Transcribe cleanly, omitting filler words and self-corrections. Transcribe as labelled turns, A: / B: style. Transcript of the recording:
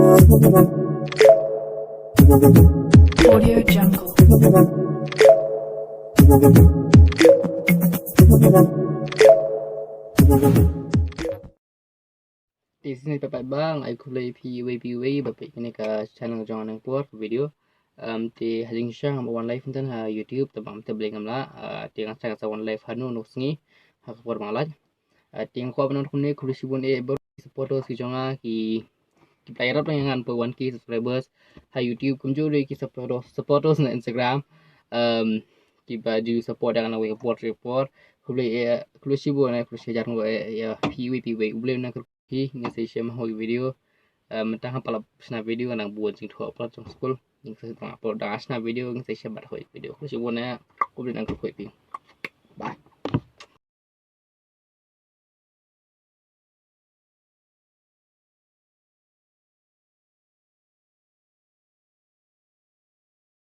A: Audio Jungle.
B: Di sini Bapak Bang, aku lagi PWPW Bapak ini ke channel jangan yang keluar video di hasil syang one live enten YouTube tabang tabling amla tiang sang one live hanu nusngi hak keluar malat tiang ko banon kunni kulisibun baru support si jonga ki player apa yang per 1k subscribers YouTube kumjuri ki support na Instagram ki baju support dengan report kulisibun kulisibun ya PWPW boleh nak nga sa siya mahuli video mentang pala na video nang buwan sing thua upload sa school ning sa upload na video nga sa siya ba video ko si wona ko din ang ko bye.